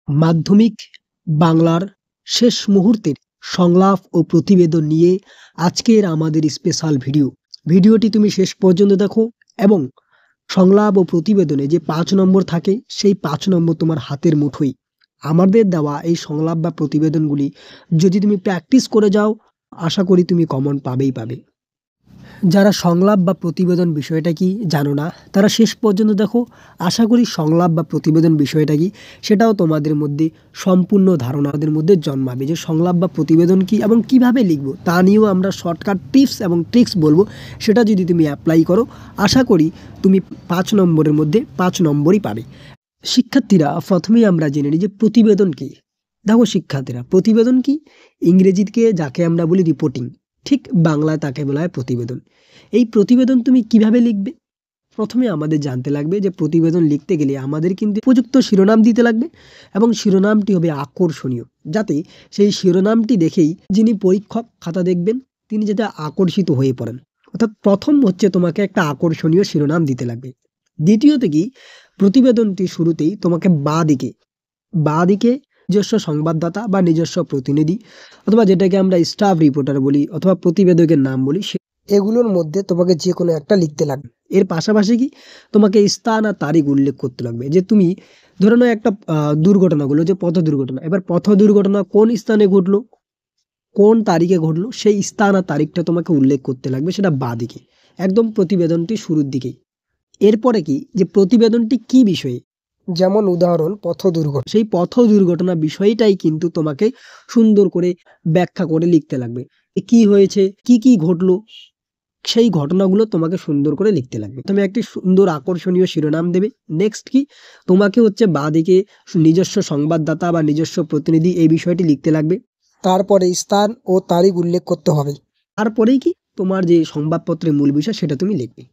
মাধ্যমিক বাংলার শেষ মুহূর্তের সংলাপ ও প্রতিবেদন নিয়ে আজকের আমাদের স্পেশাল ভিডিওটি তুমি শেষ পর্যন্ত দেখো এবং সংলাপ ও প্রতিবেদনে যে 5 নম্বর থাকে সেই 5 নম্বর তোমার হাতের মুঠোয়। আমাদের দেওয়া এই সংলাপ বা প্রতিবেদনগুলি যদি তুমি প্র্যাকটিস করে যাও, আশা করি তুমি কমন পাবে। যারা সংলাপ বা প্রতিবেদন বিষয়টা কি জানো না, তারা শেষ পর্যন্ত দেখো। আশা করি সংলাপ বা প্রতিবেদন বিষয়টা কি সেটাও তোমাদের মধ্যে সম্পূর্ণ ধারণাদের মধ্যে জন্মাবে, যে সংলাপ বা প্রতিবেদন কি এবং কিভাবে লিখবো তা নিয়েও আমরা শর্টকাট টিপস এবং ট্রিক্স বলবো। সেটা যদি তুমি অ্যাপ্লাই করো, আশা করি তুমি 5 নম্বরের মধ্যে 5 নম্বরই পাবে। শিক্ষার্থীরা, প্রথমেই আমরা জেনে নিই যে প্রতিবেদন কি। দেখো শিক্ষার্থীরা, প্রতিবেদন কি? ইংরেজিতে যাকে আমরা বলি রিপোর্টিং, ঠিক বাংলায় তাকে বলা হয় প্রতিবেদন। এই প্রতিবেদন তুমি কিভাবে লিখবে? প্রথমে আমাদের জানতে লাগবে যে প্রতিবেদন লিখতে গেলে আমাদের কিন্তু উপযুক্ত শিরোনাম দিতে লাগবে এবং শিরোনামটি হবে আকর্ষণীয়, যাতে সেই শিরোনামটি দেখেই যিনি পরীক্ষক খাতা দেখবেন তিনি যাতে আকর্ষিত হয়ে পড়েন। অর্থাৎ প্রথম হচ্ছে তোমাকে একটা আকর্ষণীয় শিরোনাম দিতে লাগবে। দ্বিতীয়ত কি, প্রতিবেদনটি শুরুতেই তোমাকে বাঁ দিকে নিজস্ব সংবাদদাতা বা নিজস্ব প্রতিনিধি অথবা যেটাকে আমরা স্টাফ রিপোর্টার বলি অথবা প্রতিবেদকের নাম বলি, এগুলোর মধ্যে তোমাকে যে কোনো একটা লিখতে লাগবে। এর পাশাপাশি কি তোমাকে স্থান আর তারিখ উল্লেখ করতে লাগবে। যে তুমি ধরে নাও একটা দুর্ঘটনাগুলো, যে পথ দুর্ঘটনা, এবার পথ দুর্ঘটনা কোন স্থানে ঘটলো, কোন তারিখে ঘটলো, সেই স্থান আর তারিখটা তোমাকে উল্লেখ করতে লাগবে, সেটা বাঁ দিকে একদম প্রতিবেদনটি শুরুর দিকেই। এরপরে কি, যে প্রতিবেদনটি কি বিষয়ে, যেমন উদাহরণ পথ দুর্ঘটনা, সেই পথ দুর্ঘটনা বিষয়টাই কিন্তু তোমাকে সুন্দর করে ব্যাখ্যা করে লিখতে লাগবে। কি হয়েছে, কি ঘটলো, সেই ঘটনাগুলো তোমাকে সুন্দর করে লিখতে লাগবে। তুমি একটি সুন্দর আকর্ষণীয় শিরোনাম দেবে। নেক্সট কি, তোমাকে হচ্ছে বাঁদিকে নিজস্ব সংবাদদাতা বা নিজস্ব প্রতিনিধি এই বিষয়টি লিখতে লাগবে। তারপরে স্থান ও তারিখ উল্লেখ করতে হবে। তারপরেই কি তোমার যে সংবাদপত্রের মূল বিষয় সেটা তুমি লিখবে।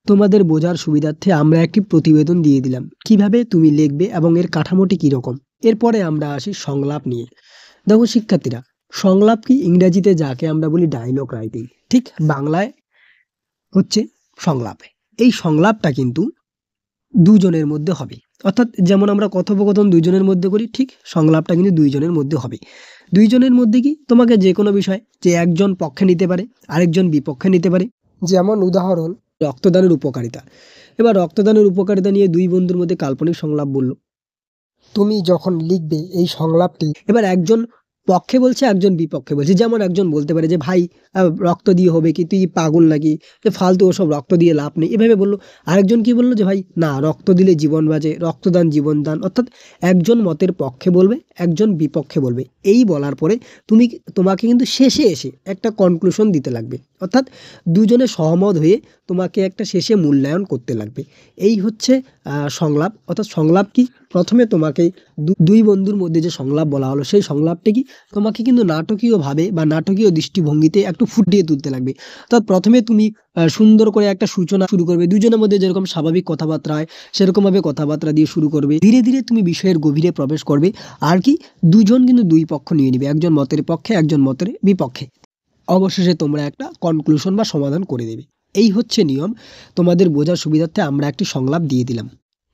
তোমাদের বোঝার সুবিধার্থে আমরা একটি প্রতিবেদন দিয়ে দিলাম কিভাবে তুমি লিখবে এবং এর কাঠামোটি কীরকম। এরপরে আমরা আসি সংলাপ নিয়ে। দেখো শিক্ষার্থীরা, সংলাপ কি? ইংরেজিতে যাকে আমরা বলি ডায়লগ রাইটিং, ঠিক বাংলায় হচ্ছে সংলাপ। এই সংলাপটা কিন্তু দুজনের মধ্যে হবে। অর্থাৎ যেমন আমরা কথোপকথন দুইজনের মধ্যে করি, ঠিক সংলাপটা কিন্তু দুইজনের মধ্যে হবে। দুইজনের মধ্যে কি, তোমাকে যে কোনো বিষয়, যে একজন পক্ষে নিতে পারে আরেকজন বিপক্ষে নিতে পারে। যেমন উদাহরণ রক্তদানের উপকারিতা। এবার রক্তদানের উপকারিতা নিয়ে দুই বন্ধুর মধ্যে কাল্পনিক সংলাপ বলল। তুমি যখন লিখবে এই সংলাপটি, এবার একজন পক্ষে বলছে একজন বিপক্ষে বলছে। যেমন একজন বলতে পারে যে ভাই রক্ত দিয়ে হবে কি, তুই পাগল নাকি, যে ফালতু ওসব রক্ত দিয়ে লাভ নেই, এভাবে বললো। আরেকজন কি বললো, যে ভাই না, রক্ত দিলে জীবন বাঁচে, রক্তদান জীবনদান। অর্থাৎ একজন মতের পক্ষে বলবে একজন বিপক্ষে বলবে। এই বলার পরে তোমাকে কিন্তু শেষে এসে একটা কনক্লুশন দিতে লাগবে। অর্থাৎ দুজনে সহমত হয়ে তোমাকে একটা শেষে মূল্যায়ন করতে লাগবে। এই হচ্ছে সংলাপ। অর্থাৎ সংলাপ কি, প্রথমে তোমাকে দুই বন্ধুর মধ্যে যে সংলাপ বলা হলো সেই সংলাপটা কি তোমাকে কিন্তু নাটকীয়ভাবে বা নাটকীয় দৃষ্টিভঙ্গিতে একটু ফুটিয়ে তুলতে লাগবে। অর্থাৎ প্রথমে তুমি সুন্দর করে একটা সূচনা শুরু করবে, দুজনের মধ্যে যেরকম স্বাভাবিক কথাবার্তা হয় সেরকমভাবে কথাবার্তা দিয়ে শুরু করবে। ধীরে ধীরে তুমি বিষয়ের গভীরে প্রবেশ করবে। আর কি, দুজন কিন্তু দুই পক্ষ নিয়ে নিবে, একজন মতের পক্ষে একজন মতের বিপক্ষে। অবশেষে তোমরা একটা কনক্লুশন বা সমাধান করে দেবে। এই হচ্ছে নিয়ম। তোমাদের বোঝার সুবিধার্থে আমরা একটি সংলাপ দিয়ে দিলাম।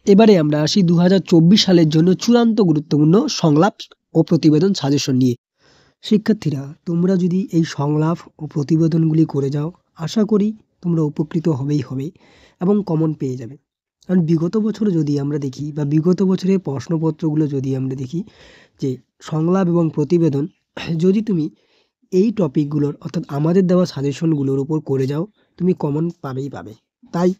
এবারে আমরা আসি 2024 সালের জন্য চূড়ান্ত গুরুত্বপূর্ণ সংলাপ ও প্রতিবেদন সাজেশন নিয়ে। শিক্ষার্থীরা, তোমরা যদি এই সংলাপ ও প্রতিবেদনগুলি করে যাও, আশা করি তোমরা উপকৃত হবে এবং কমন পেয়ে যাবে। কারণ বিগত বছর যদি আমরা দেখি বা বিগত বছরের প্রশ্নপত্রগুলো যদি আমরা দেখি, যে সংলাপ এবং প্রতিবেদন যদি তুমি এই টপিকগুলোর অর্থাৎ আমাদের দেওয়া সাজেশনগুলোর উপর করে যাও, তুমি কমন পাবে। তাই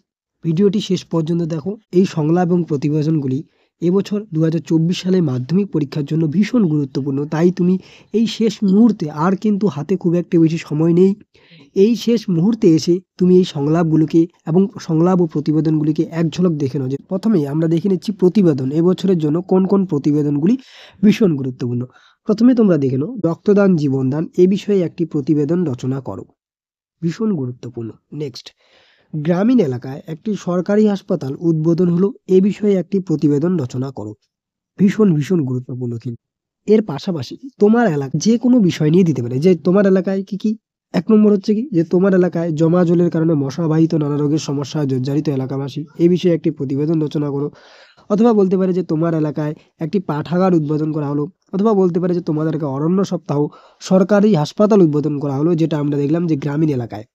ভিডিওটি শেষ পর্যন্ত দেখো। এই সংলাপ এবং প্রতিবেদনগুলি এবছর 2024 সালে মাধ্যমিক পরীক্ষার জন্য ভীষণ গুরুত্বপূর্ণ। তাই তুমি এই শেষ মুহূর্তে, আর কিন্তু হাতে খুব একটা বেশি সময় নেই, এই শেষ মুহূর্তে এসে তুমি এই সংলাপগুলোকে এবং সংলাপ ও প্রতিবেদনগুলিকে এক ঝলক দেখে নাও। যে প্রথমেই আমরা দেখে নিচ্ছি প্রতিবেদন এবছরের জন্য কোন কোন প্রতিবেদনগুলি ভীষণ গুরুত্বপূর্ণ। প্রথমে তোমরা দেখে নাও, রক্তদান জীবনদান এ বিষয়ে একটি প্রতিবেদন রচনা করো, ভীষণ গুরুত্বপূর্ণ। নেক্সট, গ্রামীণ এলাকায় একটি সরকারি হাসপাতাল উদ্বোধন হলো, এ বিষয়ে একটি প্রতিবেদন রচনা করো, ভীষণ গুরুত্বপূর্ণ। কিন্তু এর পাশাপাশি তোমার এলাকা যে কোনো বিষয় নিয়ে দিতে পারে, যে তোমার এলাকায় কি 1 নম্বর হচ্ছে কি, যে তোমার এলাকায় জমা জলের কারণে মশাবাহিত নানা রোগের সমস্যায় জর্জরিত এলাকাবাসী, এই বিষয়ে একটি প্রতিবেদন রচনা করো। অথবা বলতে পারে যে তোমার এলাকায় একটি পাঠাগার উদ্বোধন করা হলো, অথবা বলতে পারে যে তোমাদেরকে অরণ্য সপ্তাহ সরকারি হাসপাতাল উদ্বোধন করা হলো, যেটা আমরা দেখলাম যে গ্রামীণ এলাকায়।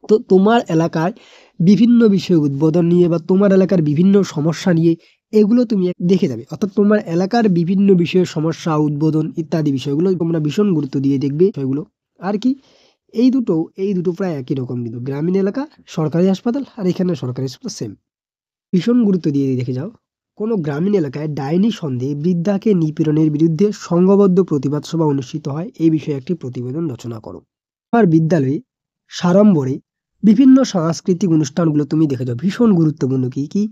তো তোমার এলাকায় বিভিন্ন বিষয় উদ্বোধন নিয়ে বা তোমার এলাকার বিভিন্ন সমস্যা নিয়ে এগুলো তুমি দেখে যাবে, অর্থাৎ তোমার এলাকার বিভিন্ন বিষয়ের সমস্যা উদ্বোধন ইত্যাদি বিষয়গুলো তোমরা ভীষণ গুরুত্ব দিয়ে দেখবে বিষয়গুলো। আর কি এই দুটো প্রায় একই রকম, কিন্তু গ্রামীণ এলাকা সরকারি হাসপাতাল আর এখানে সরকারি হাসপাতাল সেম, ভীষণ গুরুত্ব দিয়ে দেখে যাও। কোনো গ্রামীণ এলাকায় ডাইনি সন্দেহে বৃদ্ধাকে নিপীড়নের বিরুদ্ধে সংঘবদ্ধ প্রতিবাদ সভা অনুষ্ঠিত হয়, এই বিষয়ে একটি প্রতিবেদন রচনা করো। আমার বিদ্যালয়ে সাড়ম্বরে বিভিন্ন সাংস্কৃতিক অনুষ্ঠানগুলো তুমি দেখে যাও, ভীষণ গুরুত্বপূর্ণ কি কি,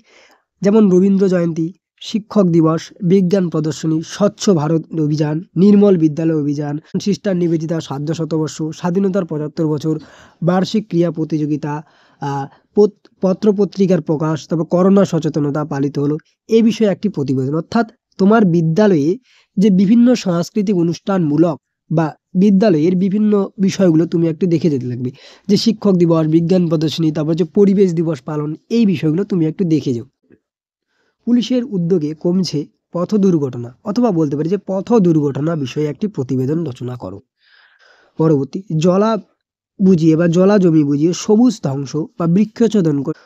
যেমন রবীন্দ্র জয়ন্তী, শিক্ষক দিবস, বিজ্ঞান প্রদর্শনী, স্বচ্ছ ভারত অভিযান, নির্মল বিদ্যালয় অভিযান, সিস্টার নিবেদিতা সার্ধ শতবর্ষ, স্বাধীনতার ৭৫ বছর, বার্ষিক ক্রীড়া প্রতিযোগিতা, পত্রপত্রিকার প্রকাশ, তারপর করোনা সচেতনতা পালিত হলো, এই বিষয়ে একটি প্রতিবেদন। অর্থাৎ তোমার বিদ্যালয়ে যে বিভিন্ন সাংস্কৃতিক অনুষ্ঠানমূলক বা বিদ্যালয়ের বিভিন্ন বিষয়গুলো তুমি একটু দেখে যেতে লাগবে, যে শিক্ষক দিবস, বিজ্ঞান প্রদর্শনী, তারপর যে পরিবেশ দিবস পালন, এই বিষয়গুলো তুমি একটু দেখে যাও। পুলিশের উদ্যোগে কমছে পথ দুর্ঘটনা, অথবা বলতে পারি যে পথ দুর্ঘটনা বিষয়ে একটি প্রতিবেদন রচনা করো। পরবর্তী, জলা বুঝিয়ে বা জলা জমি বুঝিয়ে সবুজ ধ্বংস বা বৃক্ষচ্ছেদন করে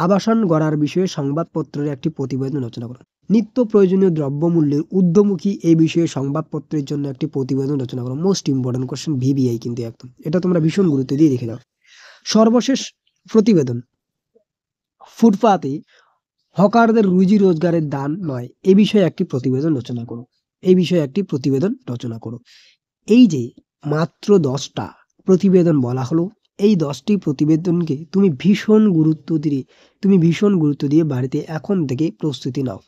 আবাসন গড়ার বিষয়ে সংবাদপত্রের একটি প্রতিবেদন রচনা করো। নিত্য প্রয়োজনীয় দ্রব্যমূল্যের ঊর্ধ্বমুখী এই বিষয়ে সংবাদপত্রের জন্য একটি প্রতিবেদন রচনা করো। মোস্ট ইম্পর্টেন্ট কোশ্চেন, ভিভিআই কিন্তু একদম, এটা তোমরা ভীষণ গুরুত্ব দিয়ে দেখে দাও। সর্বশেষ প্রতিবেদন, ফুটপাতে হকারদের রুজি রোজগারের দান নয়, এ বিষয়ে একটি প্রতিবেদন রচনা করো। এই বিষয়ে একটি প্রতিবেদন রচনা করো। এই যে মাত্র 10টা প্রতিবেদন বলা হলো, এই 10টি প্রতিবেদনকে তুমি ভীষণ গুরুত্ব দিয়ে বাড়িতে এখন থেকে প্রস্তুতি নাও,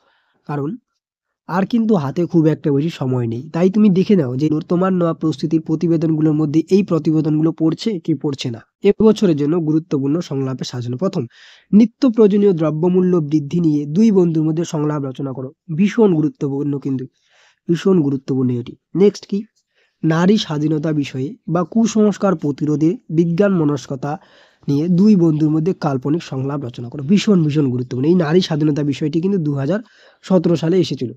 কারণ আর কিন্তু হাতে খুব একটা বেশি সময় নেই। তাই তুমি দেখে নাও যে তোমার নেওয়া প্রস্তুতির প্রতিবেদনগুলোর মধ্যে এই প্রতিবেদনগুলো পড়ছে কি পড়ছে না। এবছরের জন্য গুরুত্বপূর্ণ সংলাপে সাজানো। প্রথম, নিত্য প্রয়োজনীয় দ্রব্যমূল্য বৃদ্ধি নিয়ে দুই বন্ধুর মধ্যে সংলাপ রচনা করো। ভীষণ গুরুত্বপূর্ণ, কিন্তু ভীষণ গুরুত্বপূর্ণ এটি। নেক্সট কি, নারী স্বাধীনতা বিষয়ে বা কুসংস্কার প্রতিরোধে বিজ্ঞান মনস্কতা নিয়ে দুই বন্ধুর মধ্যে কাল্পনিক সংলাপ রচনা করো। ভীষণ ভীষণ গুরুত্বপূর্ণ। এই নারী স্বাধীনতা বিষয়টি কিন্তু 2017 সালে এসেছিল।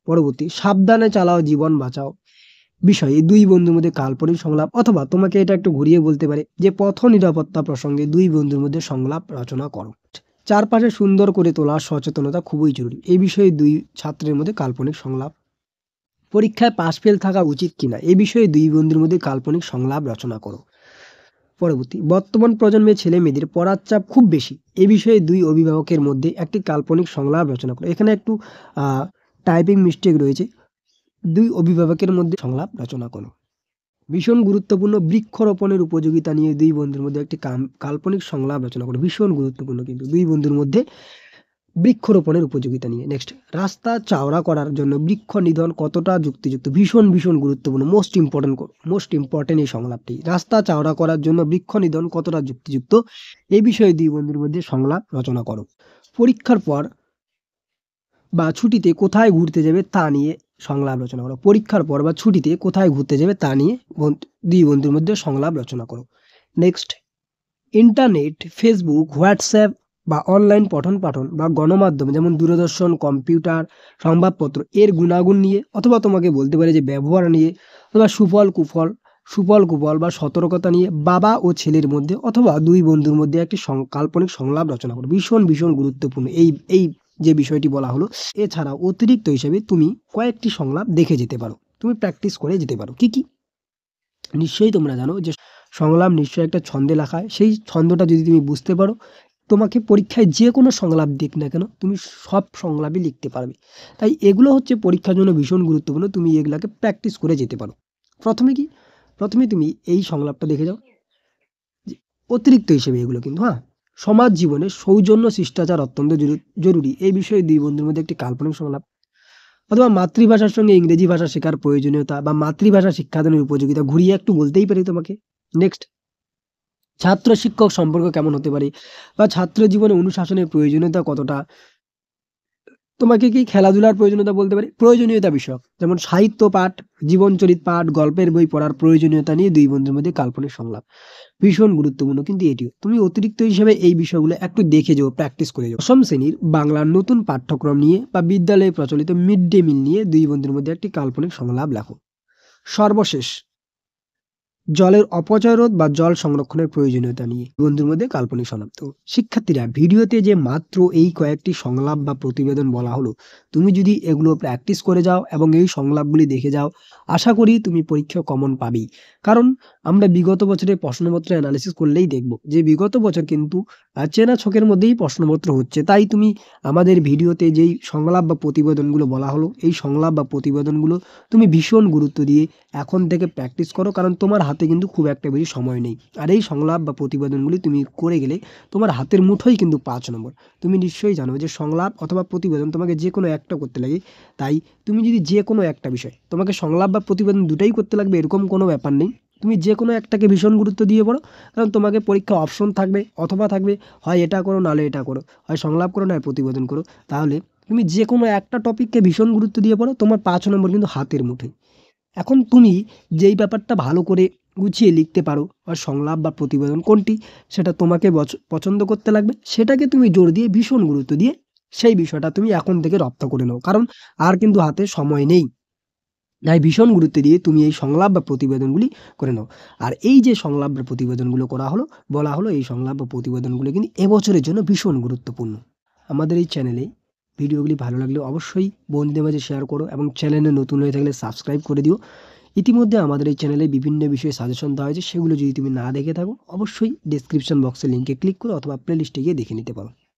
পরবর্তী, সাবধানে চালাও জীবন বাঁচাও বিষয়ে দুই বন্ধুর মধ্যে কাল্পনিক সংলাপ, অথবা তোমাকে এটা একটু ঘুরিয়ে বলতে পারে যে পথ নিরাপত্তা প্রসঙ্গে দুই বন্ধুর মধ্যে সংলাপ রচনা করো। চারপাশে সুন্দর করে তোলা সচেতনতা খুবই জরুরি, এই বিষয়ে দুই ছাত্রের মধ্যে কাল্পনিক সংলাপ। পরীক্ষায় পাশ ফেল থাকা উচিত কিনা, এই বিষয়ে দুই বন্ধুর মধ্যে কাল্পনিক সংলাপ রচনা করো। পরবর্তী, বর্তমান প্রজন্মের ছেলে মেয়েদের পড়ার চাপ খুব বেশি, এ বিষয়ে দুই অভিভাবকের মধ্যে একটি কাল্পনিক সংলাপ রচনা করো। এখানে একটু টাইপিং মিস্টেক রয়েছে, দুই অভিভাবকের মধ্যে সংলাপ রচনা করো। ভীষণ গুরুত্বপূর্ণ, বৃক্ষরোপণের উপযোগিতা নিয়ে দুই বন্ধুর মধ্যে একটি কাল্পনিক সংলাপ রচনা করো। ভীষণ গুরুত্বপূর্ণ, কিন্তু দুই বন্ধুর মধ্যে বৃক্ষরোপণের উপযোগিতা নিয়ে। নেক্সট, রাস্তা চওড়া করার জন্য বৃক্ষ নিধন কতটা যুক্তিযুক্ত, ভীষণ ভীষণ গুরুত্বপূর্ণ, মোস্ট ইম্পর্টেন্ট এই সংলাপটি। রাস্তা চওড়া করার জন্য বৃক্ষ নিধন কতটা যুক্তিযুক্ত, এই বিষয়ে দুই বন্ধুর মধ্যে সংলাপ রচনা করো। পরীক্ষার পর বা ছুটিতে কোথায় ঘুরতে যাবে তা নিয়ে সংলাপ রচনা করো। পরীক্ষার পর বা ছুটিতে কোথায় ঘুরতে যাবে তা নিয়ে দুই বন্ধুর মধ্যে সংলাপ রচনা করো। নেক্সট, ইন্টারনেট, ফেসবুক, হোয়াটসঅ্যাপ বা অনলাইন পঠন পাঠন বা গণমাধ্যম যেমন দূরদর্শন, কম্পিউটার, সংবাদপত্র এর গুণাগুণ নিয়ে, অথবা তোমাকে বলতে পারে যে ব্যবহার নিয়ে, অথবা সুফল কুফল বা সতর্কতা নিয়ে বাবা ও ছেলের মধ্যে অথবা দুই বন্ধুর মধ্যে একটি কাল্পনিক সংলাপ রচনা করো। ভীষণ ভীষণ গুরুত্বপূর্ণ এই যে বিষয়টি বলা হলো। এছাড়াও অতিরিক্ত হিসেবে তুমি কয়েকটি সংলাপ দেখে যেতে পারো, তুমি প্র্যাকটিস করে যেতে পারো। কি কি, নিশ্চয়ই তোমরা জানো যে সংলাপ নিশ্চয়ই একটা ছন্দে লেখা হয়। সেই ছন্দটা যদি তুমি বুঝতে পারো, তোমাকে পরীক্ষায় যে কোনো সংলাপ দিক না কেন তুমি সব সংলাপই লিখতে পারবে। তাই এগুলো হচ্ছে পরীক্ষার জন্য ভীষণ গুরুত্বপূর্ণ, তুমি এগুলাকে প্র্যাকটিস করে যেতে পারো। প্রথমে তুমি এই সংলাপটা দেখে যাও, যে অতিরিক্ত হিসেবে এগুলো কিন্তু সমাজ জীবনে সৌজন্য শিষ্টাচার অত্যন্ত জরুরি, এই বিষয়ে দুই বন্ধুর মধ্যে একটি কাল্পনিক সংলাপ। অথবা মাতৃভাষার সঙ্গে ইংরেজি ভাষা শেখার প্রয়োজনীয়তা বা মাতৃভাষা শিক্ষাদানের উপযোগিতা, ঘুরিয়ে একটু বলতেই পারি তোমাকে। নেক্সট, ছাত্র শিক্ষক সম্পর্ক কেমন হতে পারে বা ছাত্র জীবনে অনুশাসনের প্রয়োজনীয়তা কতটা, তোমাকে কি খেলাধুলার প্রয়োজনীয়তা বলতে পারি? প্রয়োজনীয়তা বিষয়ক, যেমন সাহিত্য পাঠ, জীবনচরিত পাঠ, গল্পের বই পড়ার প্রয়োজনীয়তা নিয়ে দুই বন্ধুর মধ্যে কাল্পনিক সংলাপ। ভীষণ গুরুত্বপূর্ণ কিন্তু এটিও। তুমি অতিরিক্ত হিসেবে এই বিষয়গুলো একটু দেখে যাও, প্র্যাকটিস করে যাও। দশম শ্রেণীর বাংলার নতুন পাঠ্যক্রম নিয়ে বা বিদ্যালয়ে প্রচলিত মিড ডে মিল নিয়ে দুই বন্ধুর মধ্যে একটি কাল্পনিক সংলাপ লেখো। সর্বশেষ, জলের অপচয় রোধ বা জল সংরক্ষণের প্রয়োজনীয়তা নিয়ে বন্ধুর মধ্যে কাল্পনিক সংলাপ। তো শিক্ষার্থীরা, ভিডিওতে যে মাত্র এই কয়েকটি সংলাপ বা প্রতিবেদন বলা হলো, তুমি যদি এগুলো প্র্যাকটিস করে যাও এবং এই সংলাপগুলি দেখে যাও, আশা করি তুমি পরীক্ষায় কমন পাবেই। কারণ আমরা বিগত বছরের প্রশ্নপত্র অ্যানালিসিস করলেই দেখব যে বিগত বছর কিন্তু চেনা ছকের মধ্যেই প্রশ্নপত্র হচ্ছে। তাই তুমি আমাদের ভিডিওতে যেই সংলাপ বা প্রতিবেদনগুলো বলা হলো, এই সংলাপ বা প্রতিবেদনগুলো তুমি ভীষণ গুরুত্ব দিয়ে এখন থেকে প্র্যাকটিস করো, কারণ তোমার হাতে কিন্তু খুব একটা বেশি সময় নেই। আর এই সংলাপ বা প্রতিবেদনগুলি তুমি করে গেলে তোমার হাতের মুঠোই কিন্তু 5 নম্বর। তুমি নিশ্চয়ই জানো যে সংলাপ অথবা প্রতিবেদন তোমাকে যে কোনো একটা করতে লাগে। তাই তুমি যদি যে কোনো একটা বিষয়, তোমাকে সংলাপ বা প্রতিবেদন দুটাই করতে লাগবে এরকম কোনো ব্যাপার নেই। তুমি যে কোনো একটাকে ভীষণ গুরুত্ব দিয়ে পড়ো, কারণ তোমাকে পরীক্ষা অপশন থাকবে অথবা থাকবে হয় এটা করো নাহলে এটা করো, হয় সংলাপ করো নয় প্রতিবেদন করো। তাহলে তুমি যে কোনো একটা টপিককে ভীষণ গুরুত্ব দিয়ে পড়ো, তোমার 5 নম্বর কিন্তু হাতের মুঠোয়। এখন তুমি যেই ব্যাপারটা ভালো করে গুছিয়ে লিখতে পারো, আর সংলাপ বা প্রতিবেদন কোনটি সেটা তোমাকে পছন্দ করতে লাগবে, সেটাকে তুমি জোর দিয়ে ভীষণ গুরুত্ব দিয়ে সেই বিষয়টা তুমি এখন থেকে রপ্ত করে নাও, কারণ আর কিন্তু হাতে সময় নেই। তাই ভীষণ গুরুত্ব দিয়ে তুমি এই সংলাপ বা প্রতিবেদনগুলি করে নাও। আর এই যে সংলাপ বা প্রতিবেদনগুলো করা হলো, বলা হলো, এই সংলাপ বা প্রতিবেদনগুলো কিন্তু এবছরের জন্য ভীষণ গুরুত্বপূর্ণ। আমাদের এই চ্যানেলে ভিডিওগুলি ভালো লাগলে অবশ্যই বন্ধুদের মাঝে শেয়ার করো এবং চ্যানেলে নতুন হয়ে থাকলে সাবস্ক্রাইব করে দিও। ইতিমধ্যে আমাদের এই চ্যানেলে বিভিন্ন বিষয়ে সাজেশন দেওয়া হয়েছে, সেগুলো যদি তুমি না দেখে থাকো অবশ্যই ডেসক্রিপশন বক্সের লিঙ্কে ক্লিক করো অথবা প্লেলিস্টে গিয়ে দেখে নিতে পারো।